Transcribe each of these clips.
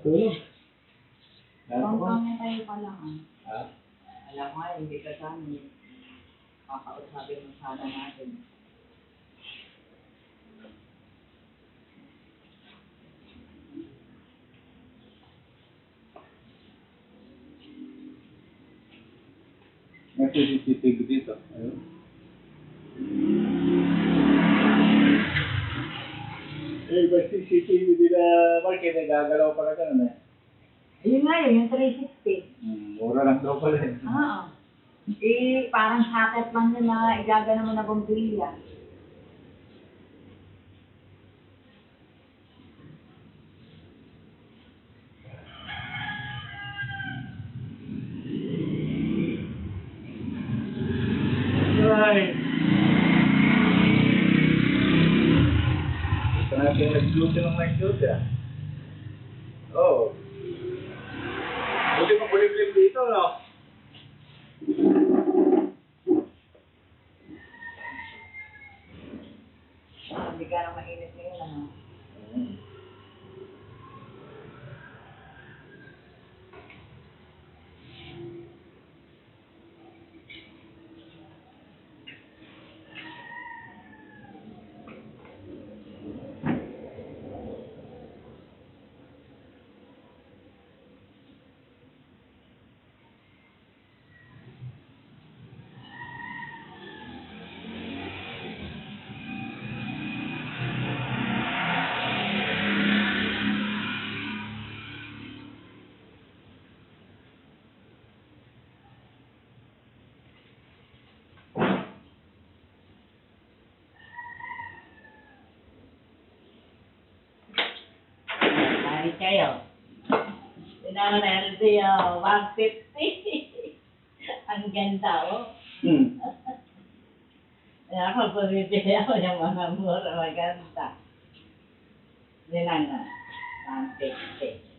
tulog. Pangkangin tayo pa lang Ha? Alam mo nga, hindi ka sana kakausapin mo sana natin. May CCTV dito. Ayun. Eh, ba CCTV dito Mark, nagagalaw pala ganun eh. Ayun nga yun, yung 360. Mura lang daw pala eh. Oo. Eh, parang socket lang yun na igagana mo na bombilya. Right. Ito natin nag-duty ng nag-duty ah. Oo. Buti pa kulim-lim dito, no? Hindi ka nang mainit ngayon, ano? Kahit kayo. Pinaka-relde yung 150. Ang ganda, oh. Kaya ako pumipili ako ng mga mura maganda. Nila na. 150.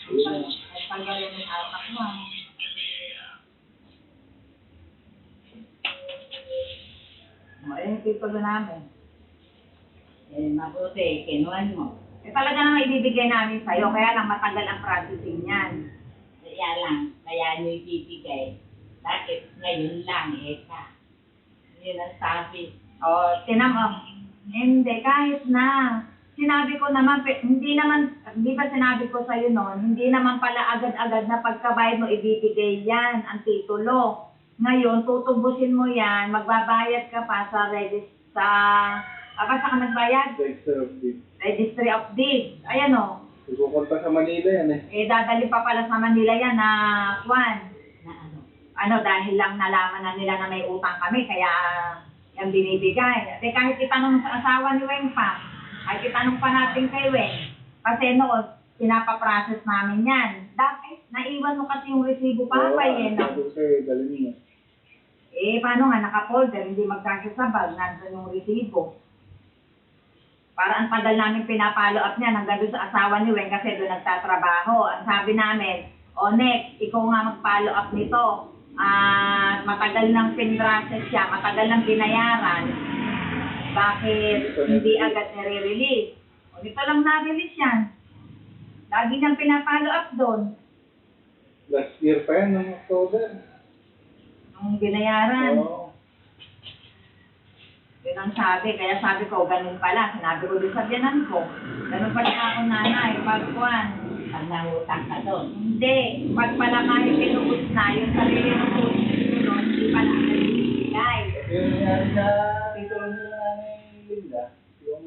At paggaling ng atak mo. Ayun yung titulo namin. Eh, mabuti, kinuhan mo. Eh, talaga naman ibibigay namin sa'yo, kaya lang matagal ang processing niyan. Kaya lang, kaya nyo ibibigay. Bakit ngayon lang, ka? Yun ang sabi. O, tinan mo. Hindi, kahit na. Sinabi ko naman, hindi ba sinabi ko sa'yo noon, hindi naman pala agad-agad na pagkabayad mo ibibigay yan, ang titulo. Ngayon, tutubusin mo yan, magbabayad ka pa sa saan ka nagbayad? Register of Deed. Registry of Deeds. Ayan o. Ikukunta sa Manila yan eh. Eh, dadali pa pala sa Manila yan na Juan. Na ano? Ano, dahil lang nalaman na nila na may utang kami, kaya yan binibigay. At kahit itanong sa asawa ni Weng pa, kahit itanong pa natin kay Weng, kasi noon, pinapaprocess namin yan. Dahil, naiwan mo kasi yung resibo pa, eh, no? Dalhin mo. Eh, paano nga, naka-folder, hindi magkasasabag, nandun yung resibo. Para ang tagal namin pinapalo up niya, hanggang doon sa asawa ni Weng kasi doon nagtatrabaho. Ang sabi namin, o next, ikaw nga mag-follow up nito. Matagal nang pinrocess siya, matagal nang binayaran. Bakit hindi agad nire-release? O dito lang na-release yan. Lagi niyang pinapalo up doon. Last year pa yan, noong October. Nung binayaran. Oo. Yun ang sabi. Kaya sabi ko, ganun pala. Sinabi ko din sa biyanan ko. Ganun pala ako nanay. Pagkuhan. pag nangutang ka doon. Hindi. Pag pala kayo pinuus na, yung sarili ng utang doon, hindi pala ang nagbibigay. Yung nangyari sa titulo nila ni Linda, yung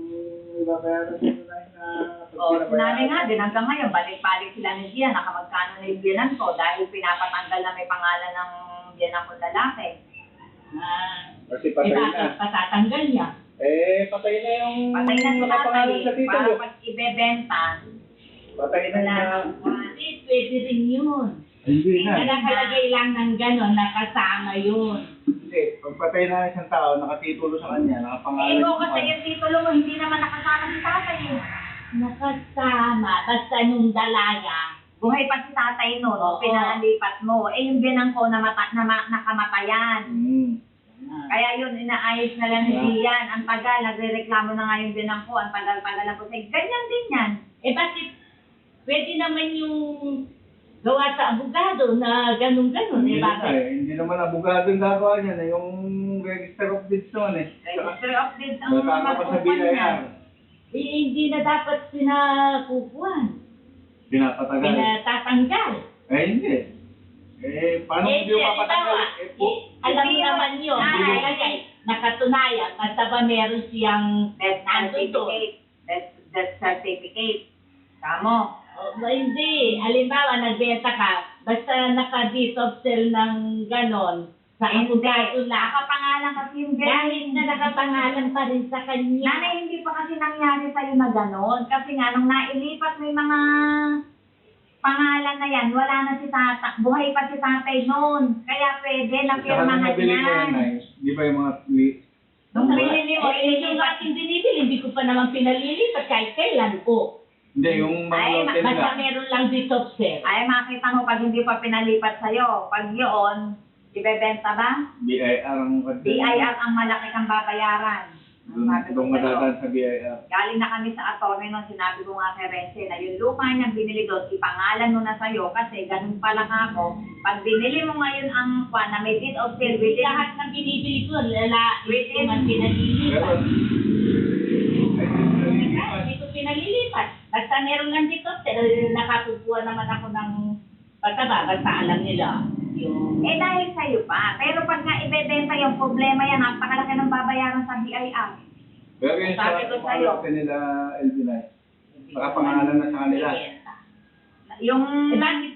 ibabayaran nila na O, sinabi nga din hanggang ngayon, balik-balik sila ni Gia, nakamagkano na yung biyanan ko dahil pinapatanggal na may pangalan ng biyanan ko lalaki. Kasi patay na. Patatanggal niya. Patay na yung Patay na si nakapangalan sa tatay, para titulo. pag ibebenta, Patay na wala na. nang pwede, pwede rin yun. Hindi na. Nakalagay lang ng gano'n, nakasama yun. Hindi. Pag patay na isang tao, nakatitulo sa kanya, nakapangalan. Ikaw kasi yung titulo mo, hindi naman nakasama si tatay eh. Nakasama, basta nung dalaga. Buhay pa si tatay noon, pinalipat mo. Yung binang ko nakamatayan. Kaya yun, inaayos na lang ni Gian. Ang tagal, nagre-reklamo na nga yung binang ko. Ang tagal-tagal na po. Ganyan din yan. Bakit? Pwede naman yung gawa sa abogado na ganun-ganun. Hindi Bakit? Hindi naman abogado yung gagawa niya na yung register of deeds naman eh. Register of deeds ang Matama pa sa mag-upan BIR. niya. Hindi na dapat pinakukuhan. Pinapatagal. Pinatatanggal. Hindi. Paano hindi yung papatagal? Alam mo naman yun. Nakatunayan. Basta ba meron siyang death certificate. Death certificate. Tamo. Hindi. Halimbawa, nagbenta ka. Basta naka-deed of sale ng ganon. Sa abogado lang. Nakapangalan kasi yung kahit na nakapangalan pa rin sa kanya. Nanay, hindi pa kasi nangyari sa'yo na ganon. Kasi nga, nung nailipat mo yung mga pangalan na yan, wala na si tata. Buhay pa si tatay noon. Kaya pwede na pirmahan yan. Di ba yung mga... Nung binili mo, yung ating binibili, hindi ko pa naman pinalilipat kahit kailan ko. Hindi, yung mga lote Basta nila. meron lang dito, sir. Ay, makita mo pag hindi pa pinalipat sa'yo. Pag yun, ibebenta ba? BIR ang... BIR ang malaki kang babayaran. Sabi ko Doon sa'yo. madadaan sa BIR. Galing na kami sa attorney nung sinabi ko nga kay Rense na yung lupa niyang binili doon, ipangalan mo na sa'yo kasi ganun pala nga ako. Pag binili mo ngayon ang na may deed of sale, within lahat ng binibili ko, within man pinalilipat. Hindi ko pinalilipat. Basta meron lang dito, pero nakakukuha naman ako ng pagkaba, basta alam nila. Dahil sa'yo pa. Pero pag nga ibebenta yung problema yan, napakalaki ng babayaran sa BIR. Pero yung Sabi ko sa'yo. sa nila, LB9, nakapangalan na sa kanila. Yung... bakit?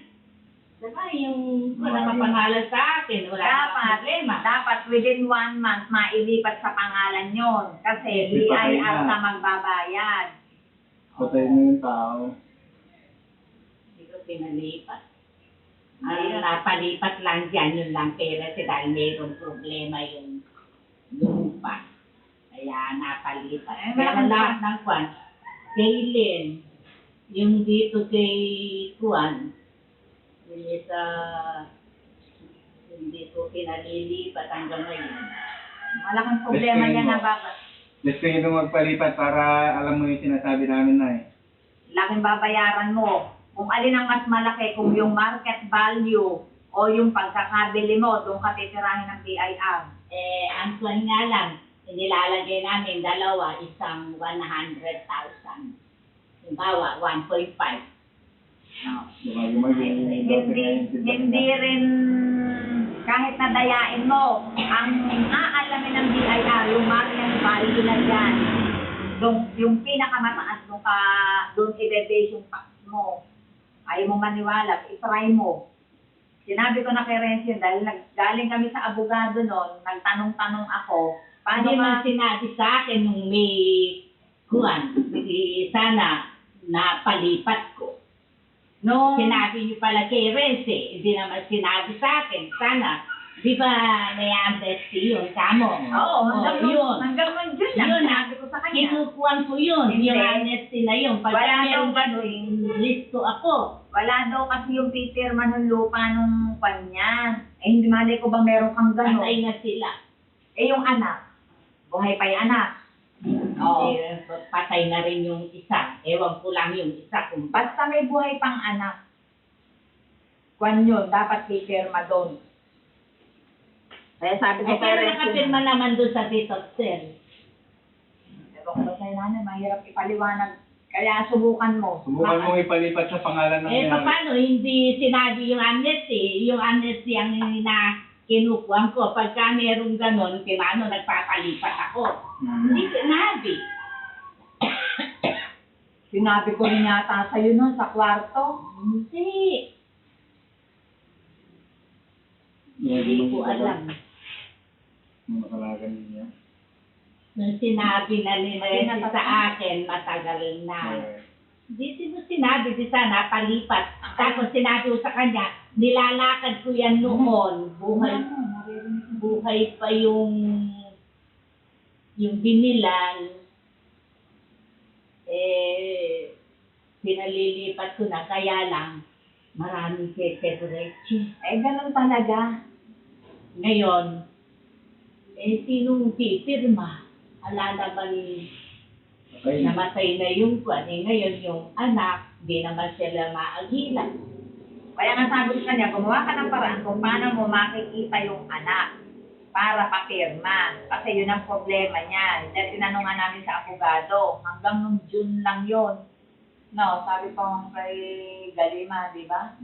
Diba, yung nakapangalan sa akin, wala namang problema. Dapat within 1 month, mailipat sa pangalan yon. Kasi BIR sa magbabayad. Patay na yung tao. Hindi ko pinalipat. Ayun, napalipat lang dyan, yun lang pera kasi dahil mayroong problema yung lupa. Kaya napalipat. Pero lahat ng kwan, kay Lynn, yung dito kay Kwan, hindi ko pinalilipat hanggang ngayon. Malaking problema yan na bakit. Let's say nung magpalipat para alam mo yung sinasabi namin na eh. Laking babayaran mo. Kung alin ang mas malaki, kung yung market value o yung pagkakabili mo, doon ka titirahin ng BIR. Ang kwan nga lang, nilalagay namin dalawa, isang 100,000. Halimbawa, 1.5. Hindi rin, kahit nadayain mo, ang aalamin ng BIR, yung market value na yan, yung pinakamataas mo ka, doon i-base yung tax mo. Ayaw mo maniwala, itry mo. Sinabi ko na kay Rencio, dahil galing kami sa abogado noon, nagtanong-tanong ako, paano Hindi ba man sinabi sa akin nung may kuwan, sana napalipat ko. no, Sinabi niyo pala kay Rense, hindi naman sinabi sa akin, sana, di ba may amnesty yun, kamo? Oo, hanggang yun. nun dyan lang, Yun, sinabi ko sa kanya. Kinukuhan ko yun, Hindi. yung amnesty na yun. Pag Wala meron daw ganun, listo ako. Wala daw kasi yung pipirma ng lupa nung kanya. Hindi malay ko bang meron kang gano'n? Patay na sila. Yung anak, buhay pa yung anak. Oo. Patay na rin yung isa. Ewan ko lang yung isa kung Basta may buhay pang anak. Kwan yun, dapat pipirma doon. Kaya sabi ko Ay, pero nakapirma naman doon sa date of sale. Pero kung ba sa'yo nanay, mahirap ipaliwanag. Kaya subukan mo. Subukan mo ipalipat sa pangalan ng Eh, paano? Hindi sinabi yung amnesty. Yung amnesty ang kinukuhan ko. Pagka merong ganon, paano nagpapalipat ako? Hindi sinabi. Sinabi ko rin yata sa'yo nun sa kwarto. Hindi. Hindi ko alam. Makalagan niya. Nung sinabi na nila sa akin, matagal na. Di sinabi, di sana, palipat. Tapos sinabi ko sa kanya, nilalakad ko yan noon. Buhay pa yung binilan. Eh, pinalilipat ko na, kaya lang, maraming kekeburechi. Eh, ganun talaga. Ngayon, sinong pipirma? Ala naman, Okay. namatay na yung kwan. Ngayon yung anak, di naman sila maagilan. Kaya nga sabi ko sa kanya, gumawa ka ng paraan kung paano mo makikita yung anak para papirma. Kasi yun ang problema niya. Dahil tinanong nga namin sa abogado, hanggang nung June lang yun. No, sabi ko kay Galima, di ba?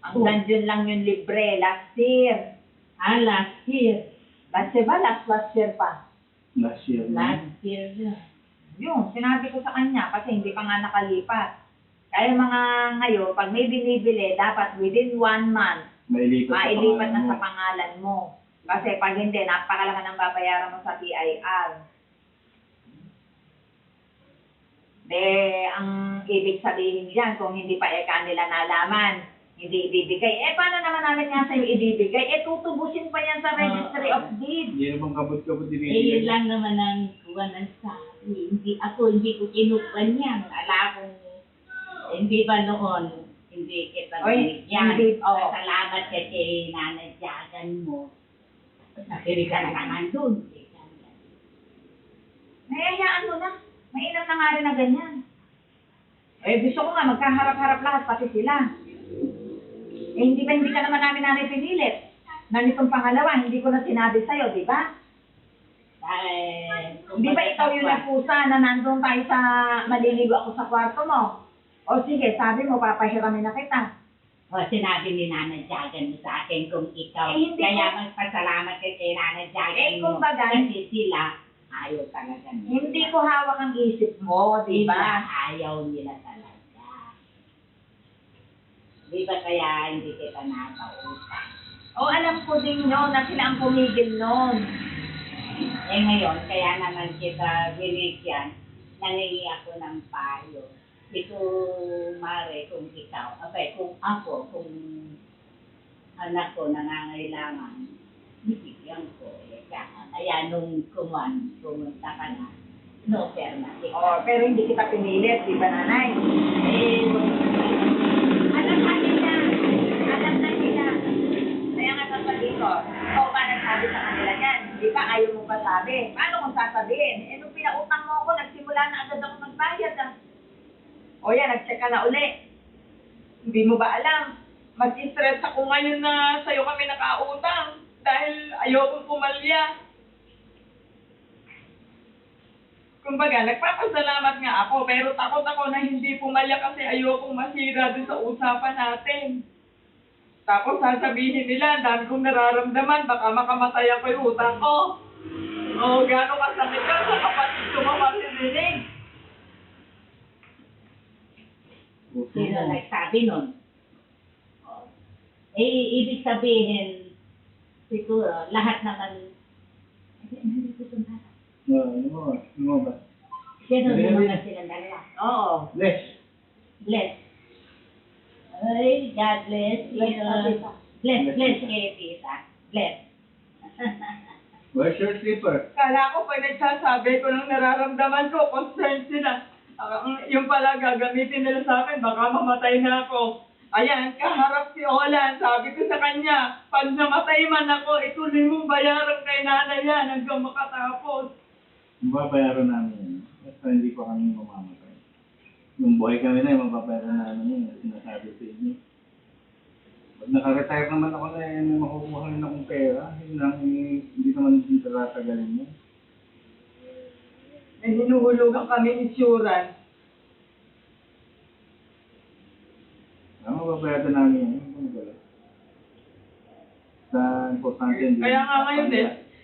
Hanggang June lang yung libre, last year. Last year. Last year ba? Last year pa. Last year. Last year. Yun, sinabi ko sa kanya kasi hindi pa nga nakalipat. Kaya mga ngayon, pag may binibili, dapat within 1 month, mailipat na sa pangalan mo. Kasi pag hindi, napakalaki ng babayaran mo sa PIR. Ang ibig sabihin diyan, kung hindi pa nila nalaman, hindi ibibigay. Paano naman namin nga sa'yo ibibigay? Tutubusin pa yan sa Registry of Deeds. Hindi naman kabot-kabot din. Yun lang naman ang kuwanan sa akin. Hindi ko kinukuhan yan. Ala kong, hindi ba noon, hindi kita binigyan. Salamat ka kay nanadyagan mo. Nakiri ka na naman dun. Nayayaan mo na. Mainam na nga rin na ganyan. Gusto ko nga, magkaharap-harap lahat, pati sila. Hindi ka naman namin nanay pinilit. Na nitong pangalawa, hindi ko na sinabi sa'yo, di ba? Di ba ikaw yung nagpusa na nandun tayo sa maliligo ako sa kwarto mo? O sige, sabi mo, papahiramin na kita. O, sinabi ni Nana Jagan mo sa akin kung ikaw. Hindi kaya ko- magpasalamat ka kay Nana Jagan mo. kumbaga, kasi sila, ayaw talaga nila. hindi ko hawak ang isip mo, di Sila, ba? ayaw nila talaga. Di ba kaya hindi kita nakausap? O alam ko din yun, na sila ang pumigil nun. Eh ngayon, kaya naman kita binigyan, nangingi ako ng payo. Ito, Mare, kung ikaw, kung ako, kung anak ko nangangailangan, bibigyan ko. Kaya nung pumunta ka na, no, perma. Pero hindi kita pinilit, di ba nanay? Alam na nila. Kaya nga sasabihin ko, ikaw ba nagsabi sa kanila yan? Di ba ayaw mo pa sabi? Paano kung sasabihin? Nung pinautang mo ako, nagsimula na agad ako magbayad. Nag-check ka na uli. Hindi mo ba alam? Mag-stress ako ngayon na sa'yo kami nakautang dahil ayokong pumalya. Kumbaga, nagpapasalamat nga ako, pero takot ako na hindi pumalya kasi ayokong masira din sa usapan natin. Tapos sasabihin nila, dami kong nararamdaman, baka makamatay ako yung utang ko. Gano'ng kasakit ka sa kapatid ko mamarinig. Sino nagsabi nun? Ibig sabihin, siguro, lahat naman, Ano ba? sino naman silang dalawa? Oo. Bless. Bless. Ay, God bless. Bless kayo, tita. Bless. Where's your slipper? Kala ko pag nagsasabi ko ng nararamdaman ko, concerned sila. Yung pala gagamitin nila sa akin, baka mamatay na ako. Ayan, kaharap si Olan, sabi ko sa kanya, pag namatay man ako, ituloy mong bayaran kay nanay yan hanggang makatapos. Mababayaran namin yun. Basta hindi pa kami mamamatay. Yung buhay kami na, mababayaran namin yun. Sinasabi sa inyo. Pag naka-retire naman ako na may makukuha rin akong pera. Yun lang, hindi naman dito tatagalin mo. May hinuhulugan kami insurance. mapapayatan namin yan. Hindi mo galit. Sa importante hindi. Kaya nga ngayon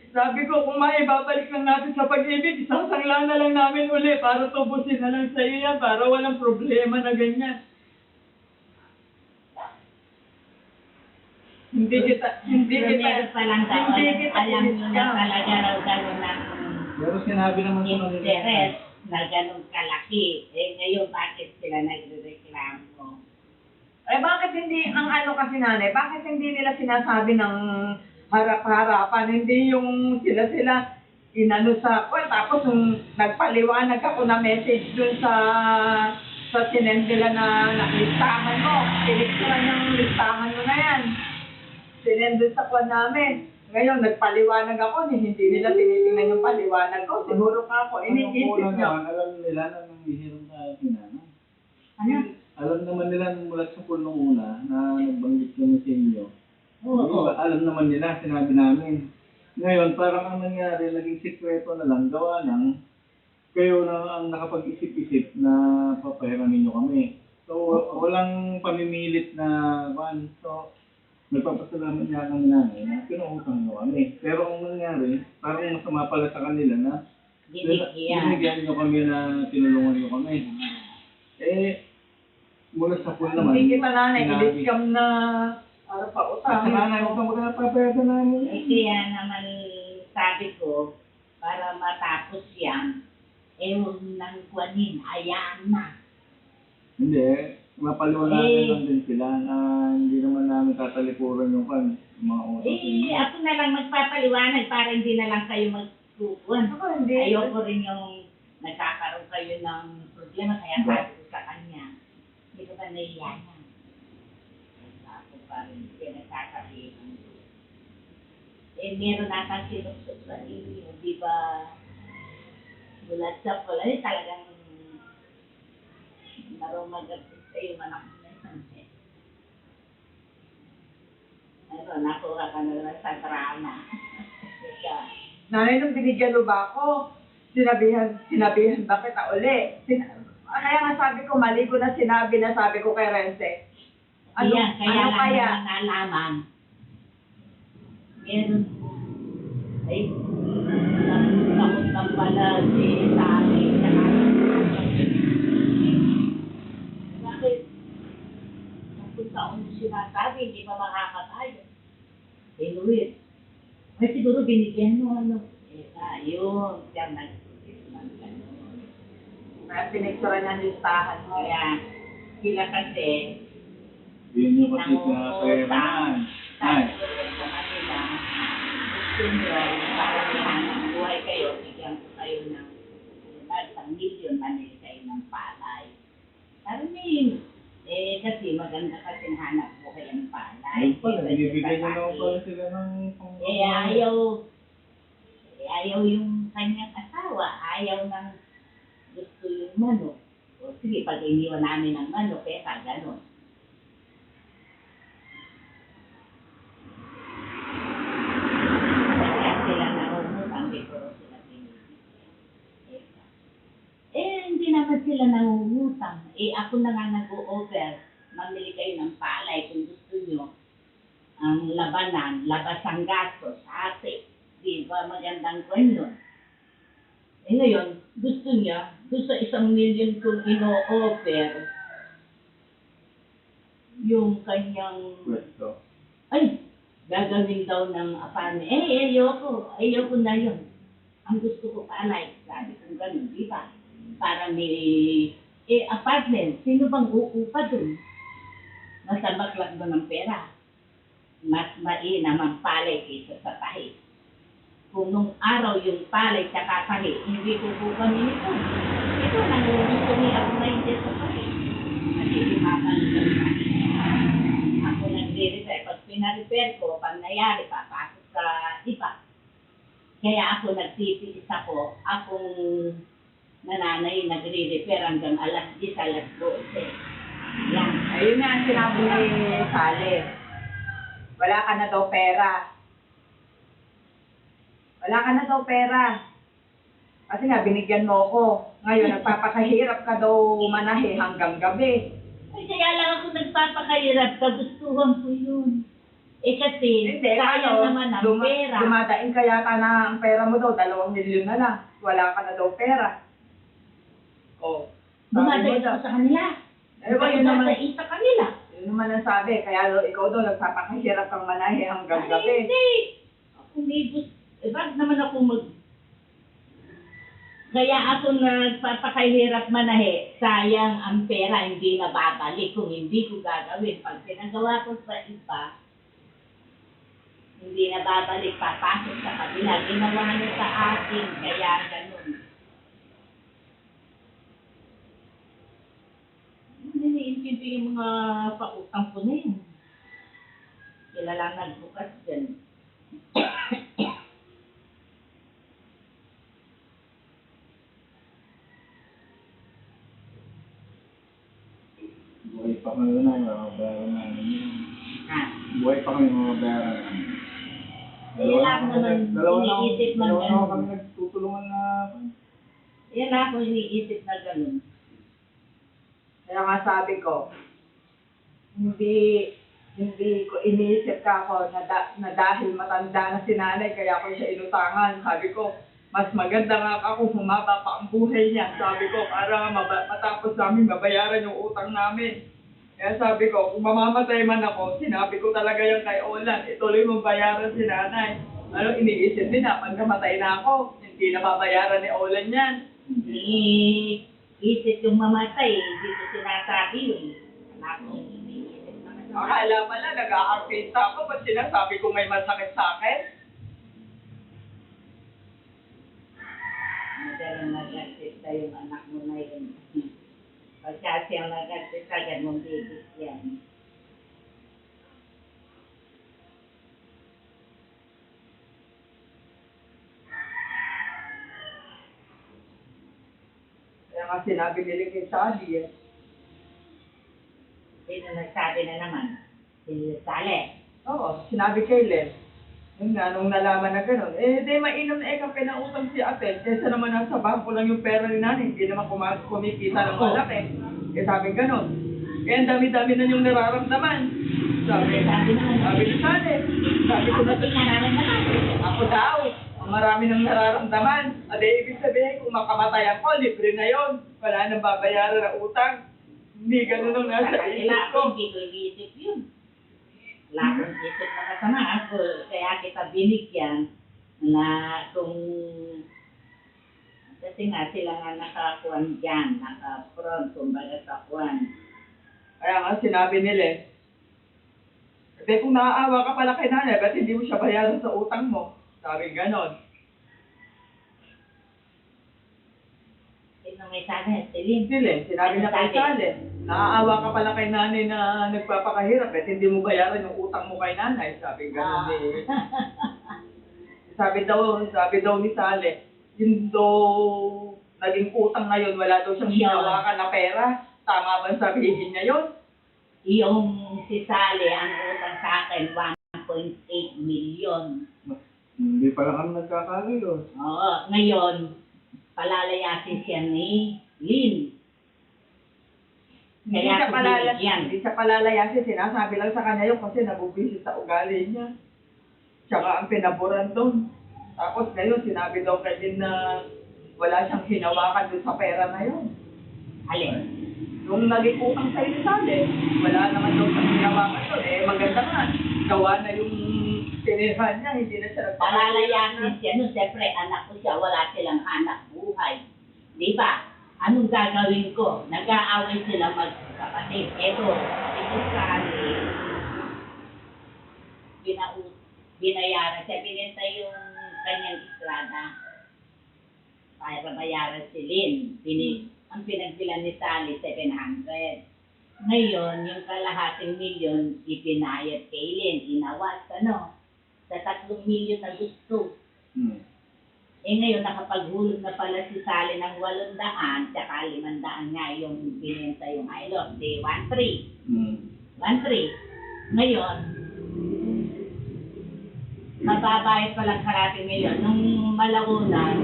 sabi ko, kung maibabalik lang natin sa pag-ibig, isasangla na lang namin uli para tubusin na lang sa iyo yan, para walang problema na ganyan. Hindi kita, Meron pa lang daw, hindi kita alam nyo na iniscam. talaga raw gano'n ng Pero sinabi naman ko ng interest na gano'ng kalaki. Eh ngayon, bakit sila nagre-reklamo? Eh bakit hindi, ang ano kasi nanay, bakit hindi nila sinasabi ng harap-harapan, hindi yung sila inano sa, well, tapos nagpaliwanag ako na message dun sa sinend nila na listahan mo, pinicturan yung listahan mo na yan. Sinend dun sa kwan namin. Ngayon, nagpaliwanag ako, hindi nila tinitingnan yung paliwanag ko. Siguro ka ako, iniisip nyo. Alam nila na nanghihirap sa pinana. Ano? Alam naman nila mula sa punong una na nagbanggit kami sa inyo. Oo. Diba, alam naman nila, sinabi namin. Ngayon, parang ang nangyari, naging sikreto na lang, gawa ng kayo na ang nakapag-isip-isip na papahiramin nyo kami. So, walang pamimilit na one. So, nagpapasalamat niya kami namin na pinuutang nyo kami. Pero ang nangyari, parang masama pala sa kanila na binigyan nyo kami na tinulungan nyo kami. Eh, mula sa pool naman, Hindi kita nanay, i-discount na para pa Sa utang. nanay, huwag ka magkakapapayatan namin. Eh kaya naman sabi ko, para matapos yan, huwag nang kuwanin, hayaan na. Hindi, mapaliwanagan lang din sila na hindi naman namin tatalikuran yung kan, mga utos. Ako na lang magpapaliwanag para hindi na lang kayo magkukuhan. Ako hindi. Ayoko rin yung nagkakaroon kayo ng problema, kaya sabi ko sa kanya, hindi ko ba naiyanan? Ako pa rin, kaya nagkakaroon. Meron natang sinusok sa inyo, di ba? Bulat sa pula, talagang marumagapit kayo manak na yan. Ano, nakuha ka na naman sa drama. Nanay, nung binigyan mo ba ako, sinabihan ba kita uli? Kaya nga sabi ko, mali ko na sinabi na sabi ko kay Rense. Ano Kaya lang kaya? naman nalaman. Meron, ay, takot ng pala si Sami, saka bakit? Kung taon mo sinasabi, hindi pa makakatayo. Luis, ay siguro binigyan mo ano. Ayun, siya nag-isip ng gano'n. Kaya pinicturan niya ang listahan mo. Kaya, sila kasi, Yun yung kasi pinapahiraman. Ay, sabi ko rin sa kanila, gusto nyo, para may hanap buhay kayo, bigyan ko kayo ng 1,000,000 manil kayo ng palay. Sabi niyo, kasi maganda kasi hanap buhay ang palay. ayun pala, bibigyan nyo naman pala sila ng ayaw yung kanyang asawa, ayaw ng gusto yung manok. O sige, pag iniwan namin ng manok, kaya gano'n. Kaya sila nangungutang, di ko sila pinibigyan. Hindi naman sila nangungutang. Ako na nga nag-o-offer, mamili kayo ng palay kung gusto nyo. Ang labanan, labas ang gastos, ate. Di ba magandang kwan yun? Ngayon, gusto 1,000,000 kung ino-offer yung kanyang, pwesto. ay, gagawin daw ng apartment. Ayoko na yun. Ang gusto ko palay, sabi ko ganun, di ba? Para may, apartment, sino bang uupa dun? Nasa baklag doon ng pera. Mas mainam ang palay kaysa sa tahi. Kung nung araw yung palay tsaka tahi, hindi ko po kami nito. Ito, nangungusungi ako ngayon dyan sa tahi. Nagsisimatan sa tahi. Ako nagre-repair. Pag pina-repair ko, pag nangyari, papasok sa iba. Kaya ako nagtitiis ako. Akong nananay nagre-repair hanggang alas 10, alas 12. Yan. Ayun nga ang sinabi ni Sally. Wala ka na daw pera. Wala ka na daw pera. Kasi nga, binigyan mo ako. Ngayon, nagpapakahirap ka daw manahe hanggang gabi. Ay, kaya lang ako nagpapakahirap, kagustuhan ko yun. Eh kasi, Hindi, sayang naman ang pera. Dumadaing ka yata na ang pera mo daw, 2 milyon na lang. Wala ka na daw pera. Oh. Dumadayo ako sa kanila. Eh, ba, yun naman, Dumadayo sa kanila. yun naman ang sabi. Kaya daw, ikaw daw, nagpapakahirap kang manahe hanggang Ay, gabi. hindi. Ako may gusto. Eh, bakit naman ako Kaya ako nagpapakahirap manahe. Sayang ang pera, hindi na babalik kung hindi ko gagawin. Pag pinagawa ko sa iba, hindi na babalik, papasok sa kabila. Ginawa niya sa akin, kaya ganun. Hindi naiintindi yung mga pautang ko na yun. Sila lang nagbukas dyan. Buhay pa kami na, makabayaran namin yun. Ha? Buhay pa kami makabayaran namin. Yan lang naman iniisip ng Dalawa na ganun. kami nagtutulungan na. Yan lang ako iniisip na ganun. Kaya nga sabi ko, hindi ko iniisip ka ako na dahil matanda na si nanay, kaya ako siya inutangan. Sabi ko, mas maganda nga ako humaba pa ang buhay niya. Sabi ko, para matapos namin mabayaran yung utang namin. Kaya sabi ko, kung mamamatay man ako, sinabi ko talaga yan kay Olan, ituloy mong bayaran si nanay. Ano, iniisip nila, pag namatay na ako, hindi na babayaran ni Olan yan. Iniisip yung mamatay, hindi ko sinasabi yun. Anak ko, iniisip naman. Akala pala, nag-aartista ako, ba't sinasabi ko may masakit sa akin? Madalang nag-artista yung anak mo na yun. Pagka siyang nag-artista, ganun bibig yan. Kaya nga sinabi nila kay Sally eh. Sino nagsabi na naman? Si Sale. Oo, sinabi kay Len. Yun nga, nung nalaman na gano'n, eh, di mainom na kape na utang si Ate. Kesa naman nasa bangko lang yung pera ni nanay, hindi naman kumikita ng malaki. Eh, sabi gano'n. Eh, ang dami-dami na yung nararamdaman. Sabi ni Sally, sabi ko na Tingnan namin naman. ako daw, ang marami nang nararamdaman. At ibig sabihin, kung makamatay ako, libre na yon. Wala nang babayaran ng utang. Hindi ganun ang nasa isip Kailangan ko. hindi ko iisip yun. Wala akong isip na kasama. Ako, kaya kita binigyan na kung kasi nga sila nga nakakuan dyan, naka-front, kumbaga sa kuan. Kaya nga, sinabi nila, kasi kung naaawa ka pala kay nanay, ba't hindi mo siya bayaran sa utang mo? Sabi ganon. Sino may sabi? Silin. Sinabi na kay Sally, naaawa ka pala kay nanay na nagpapakahirap, ba't hindi mo bayaran yung utang mo kay nanay? Sabi ganon eh. Sabi daw ni Sally, yun daw naging utang ngayon, wala daw siyang hinawakan na pera. Tama ba sabihin niya yun? Yung si Sally, ang utang sa akin, 1.8 million. Hindi pala kami nagkakagilo. Oo, ngayon, palalayasin siya ni Lynn. Hindi Kaya siya binigyan. hindi siya palalayasin. Sinasabi lang sa kanya yun kasi nabubisit sa ugali niya. Tsaka ang pinaboran doon. Tapos ngayon, sinabi daw kay Lynn na wala siyang hinawakan doon sa pera na yun. Alin? Nung naging utang sa Sally, wala naman daw siyang hinawakan doon. Eh, maganda nga. Gawa na yung tinirhan niya, hindi na siya Palalayasin siya. No, siyempre, anak ko siya, wala silang anak buhay. Di ba? Anong gagawin ko? Nag-aaway sila magkapatid. Ito Sally, binayaran siya. Binenta yung kanyang istrada para bayaran si Lynn. Ang pinagbilan ni Sally, 700. Ngayon, yung kalahating milyon, ipinayad kay Lynn. Inawas, sa 3 milyon na gusto. Eh ngayon, nakapaghulog na pala si Sally ng 800, tsaka 500 nga yung binenta yung Hilux. Di, 1.3. 1.3. Ngayon, mababayad palang kalahating milyon. Nung malauna,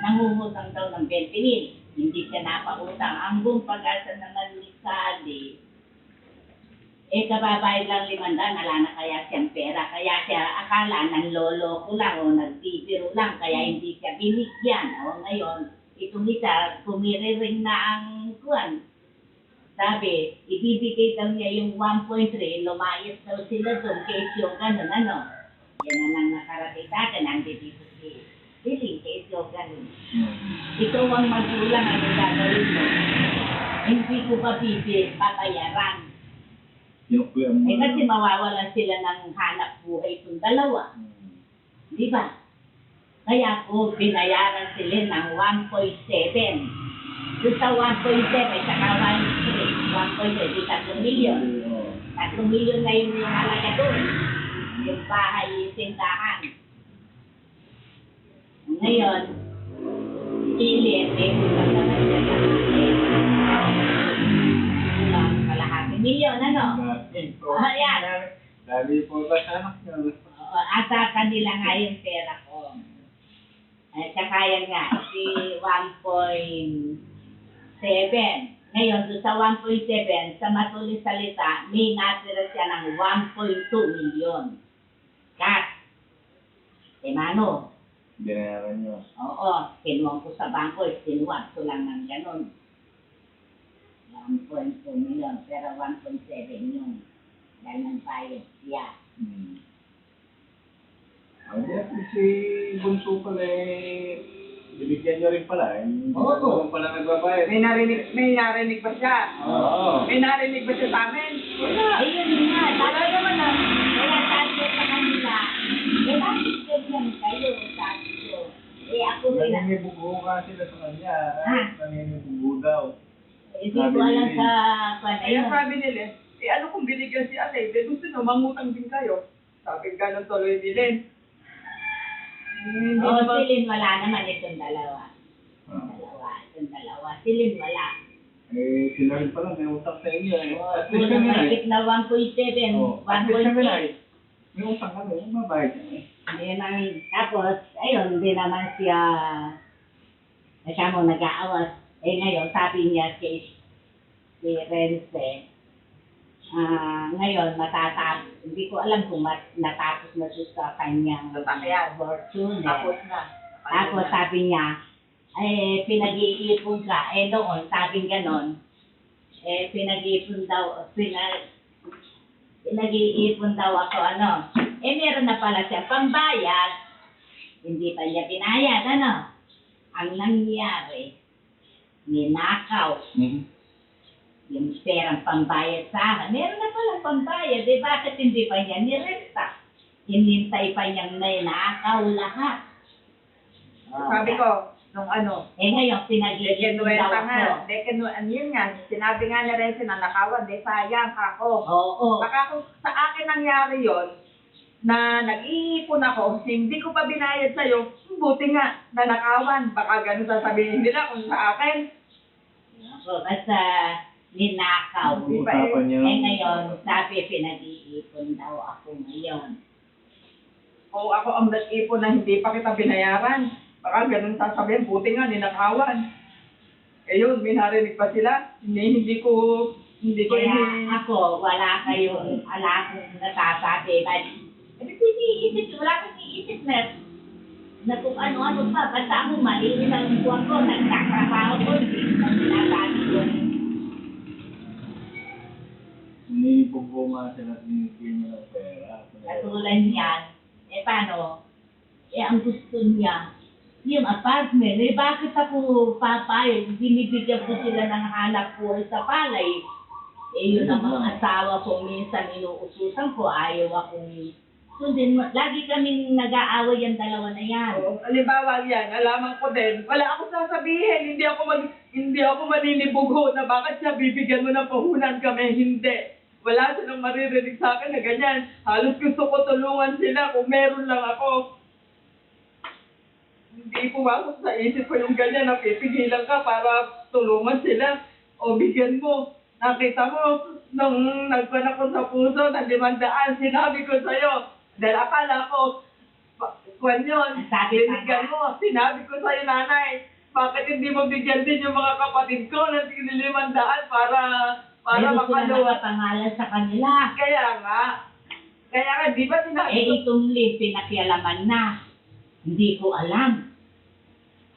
nangungutang daw ng 20 mil. hindi siya napautang. Ang buong pag-asa naman ni Sally, kababayad lang 500, wala na kaya siyang pera. Kaya siya akala ng lolo ko lang o nagbibiro lang, kaya hindi siya binigyan. O ngayon, itong isa, kumiriring na ang kuwan. Sabi, ibibigay daw niya yung 1.3, lumayas daw sila doon, case yung ganun, ano. Yan na lang nakarating sa akin, nandito si Billy, case yung ganun. Ikaw ang magulang, ano gagawin mo? Hindi ko pa papayaran. Kinukuya mo. Kasi mawawalan sila ng hanap buhay itong dalawa. Di ba? Kaya po, binayaran sila ng 1.7. Doon sa 1.7, saka 1.3, di 3 milyon. 3 milyon na yung halaga doon. Yung bahay, yung tindahan. Ngayon, pilit, utang naman siya ng kalahati milyon, ano? Ayan. Dali po ba sa anak niyo? At sa kanila nga yung pera ko. At saka yan nga, si 1.7. Ngayon, doon sa 1.7, sa matulis salita, may natira siya ng 1.2 milyon. Cash. Mano? Binayaran niyo. Oo, kinuha ko sa bangko, kinuha ko lang ng ganun. 1.2 milyon, pero 1.7 yung ganun bayad siya. Ang si Bunso pala binigyan niyo rin pala. Hindi Oo. naman pala nagbabayad. May narinig ba siya? Oo. May narinig ba siya sa amin? Wala. Ayun nga, Wala naman na. kaya sabi ko sa kanila, bakit ganyan kayo, sabi ko. Ako rin, Naninibugo nga sila sa kanya. Ha? Naninibugo daw. hindi ko alam sa Kaya yun. sabi nila, ano kung binigyan si Ate, gusto nyo, mangutang din kayo. Sabi ganun tuloy nila. Hindi Oo, naman. silin wala naman itong dalawa. Itong dalawa. Silin wala. Sila rin pala may utang sa inyo. At least Unang kami na mahigit na 1.7, At least kami na 1.8. may utang kami. Mabayad kami. Tapos, ayun, hindi naman siya mo nag-aawas. Ngayon, sabi niya si Renze, ngayon, hindi ko alam kung natapos na siya sa kanyang Sasakyan. fortune. Tapos na. Tapos sabi niya, pinag-iipon ka. Noon, sabi ganon, pinag-iipon daw ako, ano. Meron na pala siya pambayad. Hindi pa niya binayad, ano. Ang nangyari, ninakaw yung perang pambayad sa akin. Meron na palang pambayad, bakit hindi pa niya nirekta? Hinintay pa niyang ninakaw lahat. Sabi ko, nung ano, Ngayon, pinag-iipon daw dekinuwenta nga. ako. Yun nga, sinabi nga ni Renzi na nakawan, sayang ako. Oo. Baka kung sa akin nangyari yon na nag-iipon ako, hindi ko pa binayad sa'yo, buti nga, nanakawan. Baka ganun sasabihin nila kung sa akin. Basta ninakaw. Usapan niyo. Ngayon, sabi pinag-iipon daw ako ngayon. O ako ang nag-ipon na hindi pa kita binayaran. Baka ganun sasabihin, buti nga, ninakawan. Yun, may narinig pa sila. Hindi ko Kaya ako, wala akong nasasabi. Iniisip, wala akong iniisip na kung ano-ano pa. Basta ako malinis ang buwan ko, nagtatrabaho ko, hindi na sinasabi ko. Ninibugo nga sila at binigyan niyo ng pera. Katulad niyan, paano? Ang gusto niya, yung apartment, bakit ako papayag? Binibigyan ko sila ng hanap buhay sa palay. Yun ang mga asawa ko, minsan inuutusan ko, ayaw akong sundin. Lagi kaming nag-aaway yung dalawa na yan. halimbawa yan, alaman ko din, wala akong sasabihin, hindi ako maninibugo na bakit siya bibigyan mo ng puhunan kami, hindi. Wala silang maririnig sa akin na ganyan. Halos gusto ko tulungan sila kung meron lang ako. Hindi pumasok sa isip ko yung ganyan na pipigilan ka para tulungan sila o bigyan mo. Nakita mo, nung nagpan ako sa puso ng 500, sinabi ko sa'yo, dahil akala ko, kwan yun, Ang sabi pa binigyan mo, sinabi ko sa'yo nanay, bakit hindi mo bigyan din yung mga kapatid ko ng 500 para Meron sila makaluwas? nakapangalan sa kanila. Kaya nga, di ba sinabi ko? Itong list, pinakialaman na. Hindi ko alam.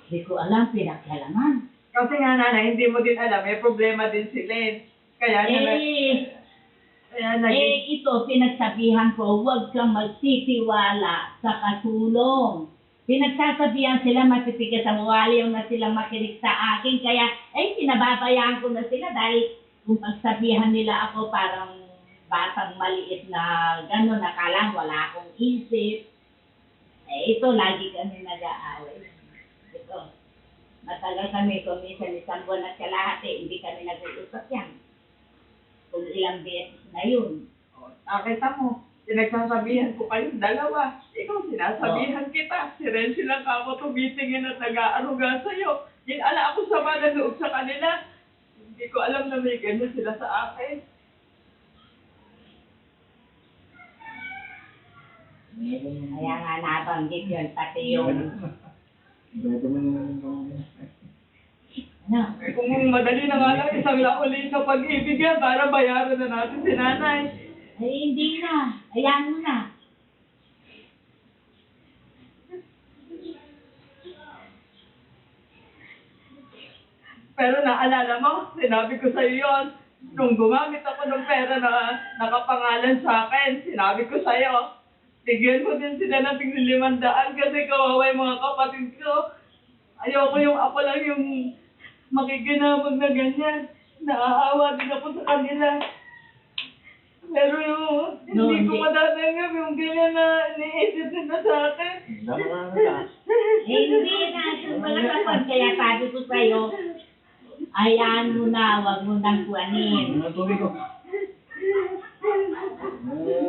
Hindi ko alam, pinakialaman. Kasi nga nanay, hindi mo din alam, may problema din sila eh. Kaya Ito, pinagsabihan ko, huwag kang magtitiwala sa katulong. Pinagsasabihan sila, matitigas ang waliw na silang makinig sa akin. Kaya, pinababayaan ko na sila dahil kung pagsabihan nila ako parang batang maliit na gano'n, nakala wala akong isip. Ito, lagi kami nag-aaway. Ito, matagal kami, minsan isang buwan at kalahati, hindi kami nag-uusap yan. Kung ilang beses na yun. Nakita mo, pinagsasabihan ko kayong dalawa. Ikaw, sinasabihan kita. Si Renzi lang ako tumitingin at nag-aaruga sa'yo. Ala ako sama na loob sa kanila. Hindi ko alam na may ganyan sila sa akin. Kaya nga nabanggit yun, pati yung, Beto mo naman kung ano, Kung madali na nga lang, isang lauli sa pag-ibig yan para bayaran na natin si nanay. hindi na, ayan mo na. Pero naalala mo, sinabi ko sa'yo yun. Nung gumamit ako ng pera na nakapangalan sa akin, sinabi ko sa'yo, bigyan mo din sila ng 500 kasi kawawa yung mga kapatid ko. Ayoko yung ako lang yung makikinabag na ganyan. Naaawa din ako sa kanila. Pero yung hindi ko matatanggap yung ganyan na iniisip nila sa akin. Hindi na, kapag kaya sabi ko sa'yo, ayan mo na, wag mo nang kuwanin. Ang tubig ko.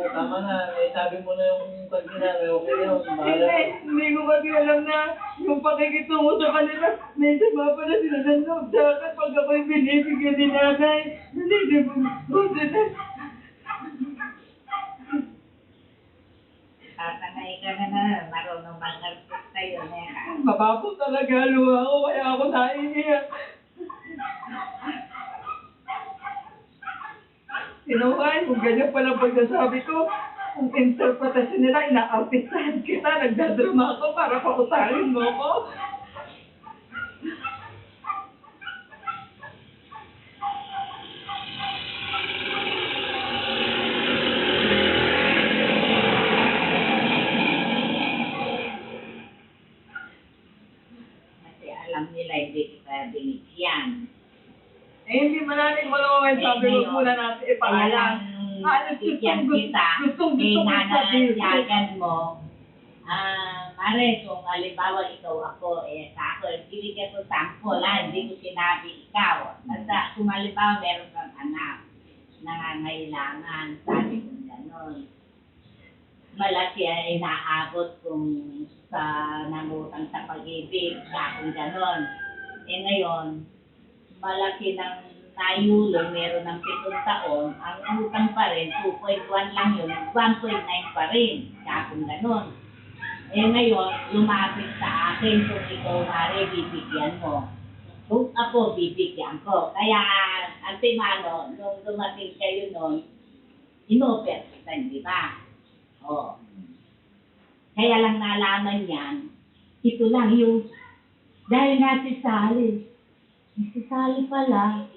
Tama na. Sabi mo na yung pag-ina. Okay yun. Hindi ko kasi alam na yung pakikitungo sa kanila, may sama pala sila ng loob sa akin pag ako'y binibigyan ni nanay. Hindi ko sila. Tatanay ka na, marunong mag-artist kayo, neka. Mababaw talaga luha ko, kaya ako naiiyak. Sinuhay, kung ganyan pala pagsasabi ko, ang interpretasyon nila, ina-artistahan kita, nagdadrama ako para pautangin mo ko. Kasi alam nila hindi kita binigyan. Hindi manalig mo naman sabi mo muna natin ipaalam. Bigyan kita, Gustong eh sabihin. nananayagan mo. Mare, kung halimbawa ikaw ako, sa ako, binigyan ko sample, hindi ko sinabi ikaw. Basta kung halimbawa meron kang anak, nangangailangan, sabi ko gano'n. Malaki ang inaabot kung sa nangutang sa pag-ibig, kung gano'n. Ngayon, malaki ng nayulong, meron ng 7 taon, ang utang pa rin, 2.1 lang yun, 1.9 pa rin, kung gano'n. Ngayon, lumapit sa akin kung ikaw mare, bibigyan mo. Kung ako, bibigyan ko. Kaya, antimano, nung dumating kayo nun, inoper kita, di ba? Oo. Kaya lang nalaman yan, ito lang yung, dahil nga si Sally pala,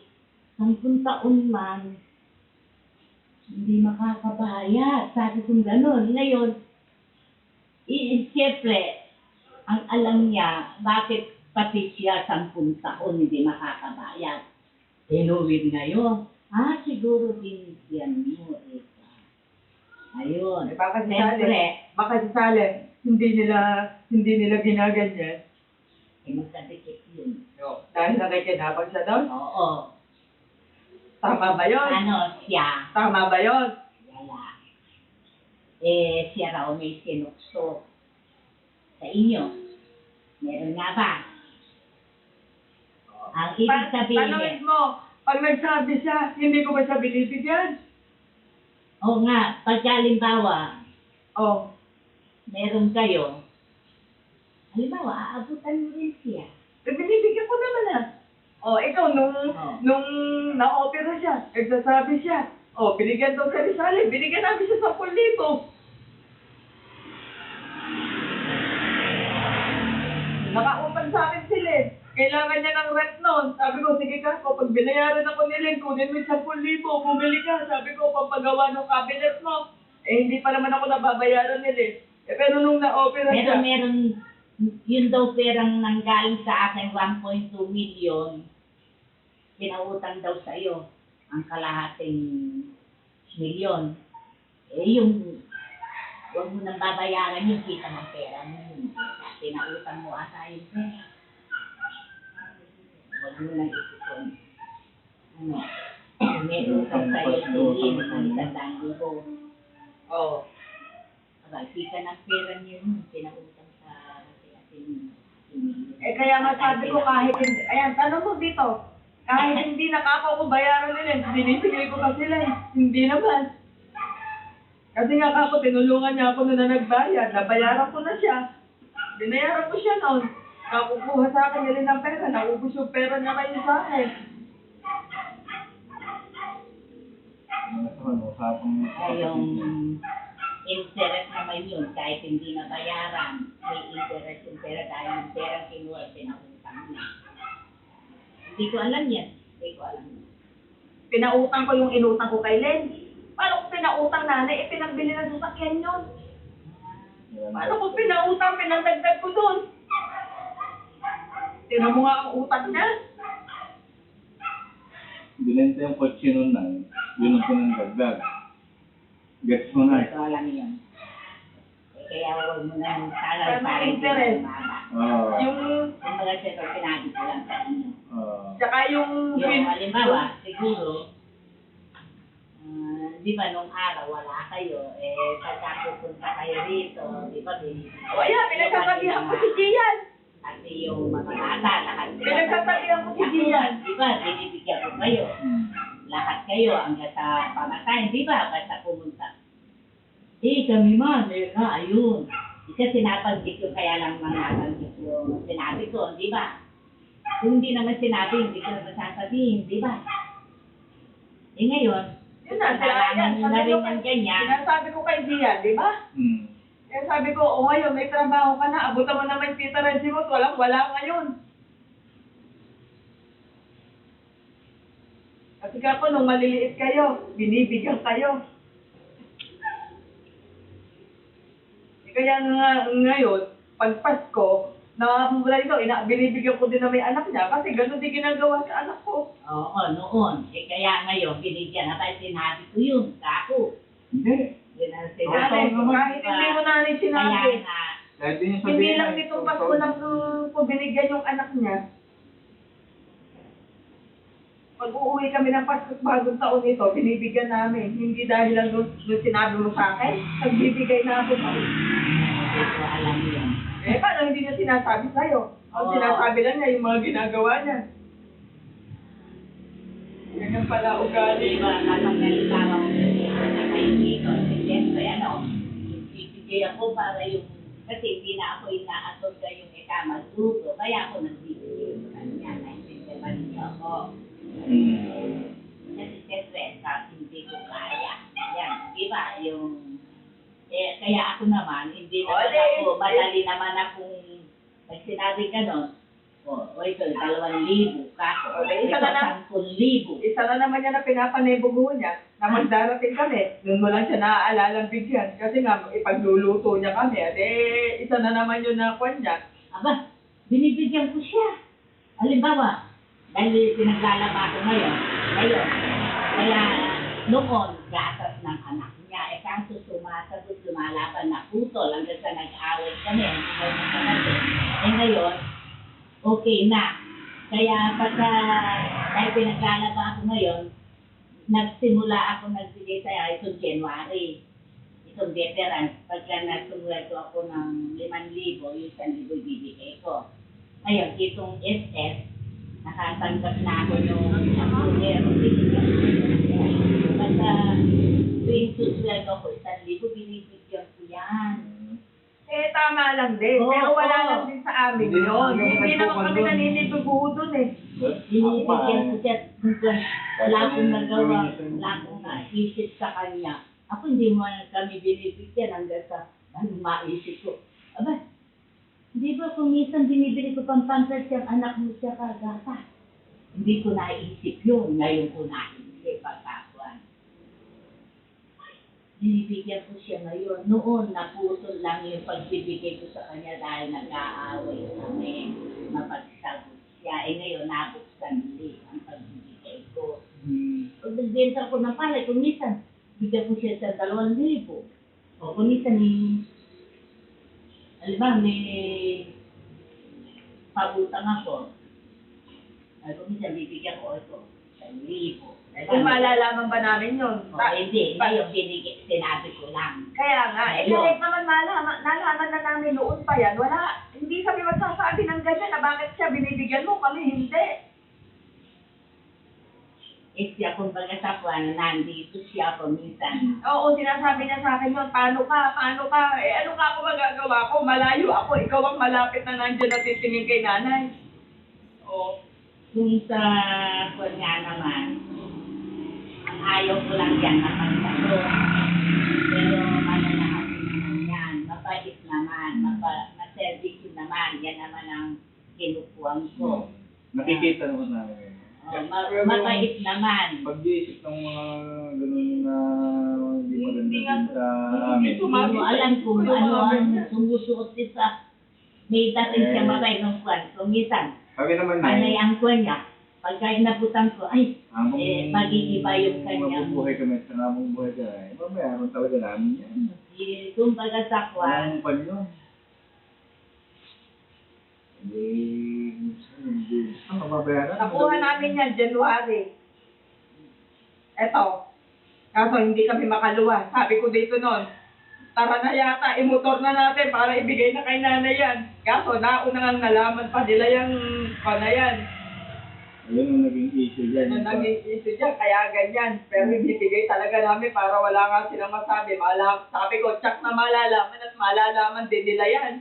10 taon man, hindi makakabayad. Sabi kong gano'n. Ngayon, siyempre, ang alam niya, bakit pati siya 10 taon hindi makakabayad. Halloween ngayon. Siguro binigyan mo, Eka. Ayun. Baka si Siyempre, Sally, hindi nila ginaganyan. magkadikit yun. Dahil nakikinabang siya doon. Oo. Tama ba yun? Siya, Tama ba yun? wala. Siya raw may sinukso sa inyo. Meron nga ba? Ang ibig sabihin, Tanungin mo, pag nagsabi siya, hindi ko ba siya binibigyan? oo nga, pagkalimbawa, Oh, meron kayo, halimbawa, aabutan mo rin siya. binibigyan mo, nung na-opera siya, nagsasabi siya, binigyan daw sa Rizal, binigyan namin siya 10,000. Nakautang sa akin sila eh. Kailangan niya ng rep noon. Sabi ko, sige ka, pag binayaran ako nila, kunin mo 10,000, bumili ka. Sabi ko, papagawa ng cabinet mo. Hindi pa naman ako nababayaran nila eh. Pero nung na-opera Pero siya, meron, yun daw perang nanggaling sa akin, 1.2 million, pinautang daw sa iyo ang kalahating milyon. Yung, huwag mo nang babayaran yung kita ng pera mo. Pinautang mo ata yung pera. Huwag mo nang isipon. May utang sa iyo, hindi ng 100,000. Kita ng pera niyo yun, pinautang sa ating kaya nga sabi ko kahit hindi, ayan, tanong mo dito, kahit hindi nakako bayaran nila, sinisingil ko pa sila, hindi naman. Kasi nga ako, tinulungan niya ako na nagbayad, nabayaran ko na siya. Binayaran ko siya noon. Nakukuha sa akin nila ng pera, naubos yung pera niya kayo sa akin. yung interest naman yun, kahit hindi na bayaran, may interest yung pera dahil yung pera kinuha, pinautang niya. Hindi ko alam yan. Pinautang ko yung inutang ko kay Len. Paano ko pinautang nanay? Pinagbili ng sasakyan yun. Paano ko pinautang? Pinandagdag ko doon. Tinan mo nga ang utang niya. Binenta yung kotse nun na, yun ang pinandagdag. Gets mo na. Ito alam yun. Kaya huwag mo na Pero para interest. Yung, Yung mga sito, sinabi ko lang sa inyo. tsaka yung, Yung halimbawa, siguro, di ba nung araw wala kayo, pagka pupunta kayo rito, di ba, ayan, pinagsasabihan ko si Gian. At yung mga bata, lahat Pinagsasabihan ko si Gian. Di ba, binibigyan ko kayo. Lahat kayo hanggang sa pamatayin, di ba, basta pumunta. Kami man, ayun. Kasi sinabanggit ko, kaya lang nabanggit yung sinabi ko, di ba? Kung hindi naman sinabi, hindi ko naman sasabihin, di ba? Ngayon, Yun na, nalaman nyo na rin ng ganyan. sinasabi ko kay Gian, di ba? Kaya sabi ko, ngayon, may trabaho ka na, abutan mo naman Tita Reggie mo, wala ngayon. Kasi ako, nung maliliit kayo, binibigyan kayo. Kaya nga ngayon, pag Pasko, nakakabula ito, binibigyan ko din na may anak niya, kasi ganun din ginagawa sa anak ko. Oo, noon. Kaya ngayon, binigyan na tayo, sinabi ko yun, kako. Hindi. Yun ang Nanay, sinabi. kahit hindi mo nanay sinabi, Kaya nga, Kahit din yung hindi sabihin lang na, nitong Pasko lang ko binigyan yung anak niya. Pag uuwi kami ng Pasko bagong taon nito, binibigyan namin. Hindi dahil lang doon sinabi mo sa akin, nagbibigay na ako. hindi ko alam yun. Paano hindi niya sinasabi sa'yo? Ang Oo. sinasabi lang niya yung mga ginagawa niya. Ganyan pala ugali. Di ba, kapag nalisawa ko na kayo dito, siyempre, ibigay ako para yung, kasi hindi na ako inaatod ka yung ikamadluto, kaya ako nagbibigay sa kanya, naintindihan niyo ako. Kasi siyempre, hindi ko kaya. Yan, di ba, yung, kaya ako naman, hindi naman ako, madali naman akong, pag sinabi ka nun, ito, 2,000 kako, Isa na lang. 10,000. Isa na naman niya na pinapanaybugo niya na magdarating kami. Doon mo lang siya naaalalang bigyan. Kasi nga, ipagluluto niya kami. At isa na naman yun na kwan niya. Aba, binibigyan ko siya. Halimbawa, dahil pinaglalaba ko ngayon, kaya noon, gatas ng anak niya, kaso sumasagot, lumalaban na putol, hanggang sa nag-away kami, ngayon, okay na. Kaya pagka, dahil pinaglalaba ako ngayon, nagsimula ako nagbigay sa'yo itong January. Itong veteran, pagka nagsumulad ako ng 5,000, yung 1,000 bibigay ko. Ngayon, itong SS, nakatanggap na ako nung October, basta tuwing susunod ako, 1,000, binibigyan ko yan. Eh, tama lang din. Oo, Pero wala oo. lang din sa amin Hindi yun. naman kami Hindi naman kami nagpupunta. naninidugo dun eh. Binibigyan ko siya. Wala akong Kahit nagawa. anong gawin niya Wala akong naisip sa kanya. Ako hindi mo kami binibigyan hanggang sa maisip ko. Aba, di ba kung minsan binibili ko pang pampers yung anak mo siya kagata? Hindi ko naisip yun. Ngayon ko naisip pagkakuan. Binibigyan ko siya ngayon. Noon, naputol lang yung pagbibigay ko sa kanya dahil nag-aaway kami. Mapagsagot siya. Eh ngayon, nabuksan ulit ang pagbibigay ko. Pag nagbenta ko ng palay, kung minsan, bigyan ko siya sa 2,000. O kung minsan, alam ba, may pautang ako. Ay, kung minsan, bibigyan ko ito, 1,000. Kung malalaman ba namin yun? O, hindi. Ngayon, sinabi ko lang. Kaya nga, eh Ayun. kahit naman nalaman na namin noon pa yan, wala, hindi kami magsasabi ng ganyan na bakit siya binibigyan mo, kami hindi. Eh, siya, kumbaga sa kuwan, nandito siya ako minsan. Oo, sinasabi niya sa akin yun, paano ka, eh ano ka ako magagawa ko, malayo ako, ikaw ang malapit na nandiyan na titingin kay nanay. Oo. Kung sa kuwan nga naman, ang ayaw ko lang yan na pagsagot. Pero mananahan ko naman yan, mabait naman, maservisyo naman, yan naman ang kinukuhan ko. Nakikita naman namin yun. Mabait naman. Pag-iisip ng mga ganun na hindi maganda Hindi nga- din sa hindi amin. tumabi. Hindi mo alam kung ano ang sumusuot din sa may dating siya mabay ng kwan. Kung minsan, Kami naman panay ang kwan niya. Pagka inabutan ko, ay, mag-iiba yung kanyang. mabubuhay kami sa namang buhay ka. Mabayaran talaga namin yan. Kumbaga sa kwan, Walang pan yun. Hindi. Ano mabayaran? Nakuha namin yan, January. Eto. Kaso hindi kami makaluwas. Sabi ko dito noon, tara na yata, imotor na natin para ibigay na kay nanay yan. Kaso nauna nga nalaman pa nila yung na yan. Ayun ang naging issue dyan. Yan ang naging issue dyan, kaya ganyan. Pero ibibigay talaga namin para wala nga silang masabi. Sabi ko, tsak na malalaman at malalaman din nila yan.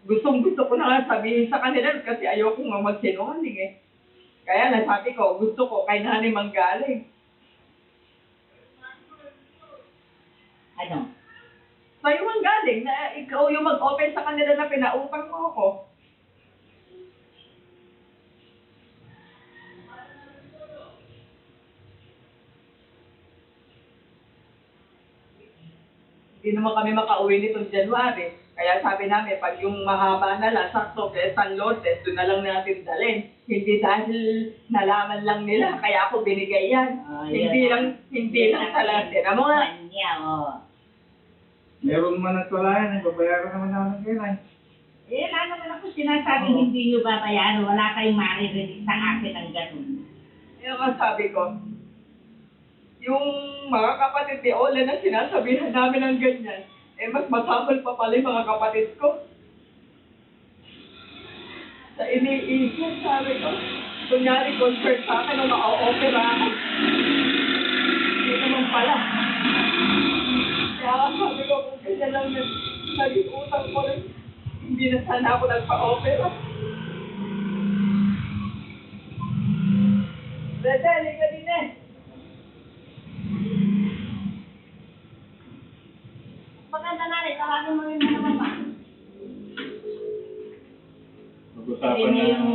Gusto ko na nga sabihin sa kanila kasi ayoko nga magsinungaling eh. Kaya nasabi ko, gusto ko kay nanay manggaling. ano, Sa'yo manggaling na ikaw yung mag-open sa kanila na pinautang mo ako. Hindi naman kami makauwi nitong January. Kaya sabi namin, pag yung mahaba na lang, sakto, kaya San Lourdes, doon na lang natin dalhin. Hindi dahil nalaman lang nila, kaya ako binigay yan. Hindi lang talaga. Tira mo nga. kanya, oh. Meron man at wala yan. Babayaran naman namin kayo na. Eh, wala naman ako sinasabing hindi nyo babayaran. Wala kayong maririnig sa akin ng ganun. Yung masabi ko, yung mga kapatid ni Ola na sinasabihan namin ng ganyan, eh mas masabol pa pala yung mga kapatid ko. Sa iniisip, sabi ko, kunyari concert sa akin nung maka-opera ako. Hindi naman pala. Kaya sabi ko, kung kanya lang naging utang ko rin, hindi na sana ako nagpa-opera. Rete, liga din eh. Maganda na rin, tawagin mo rin mo naman ba? Mag-usapan Sabi na na yung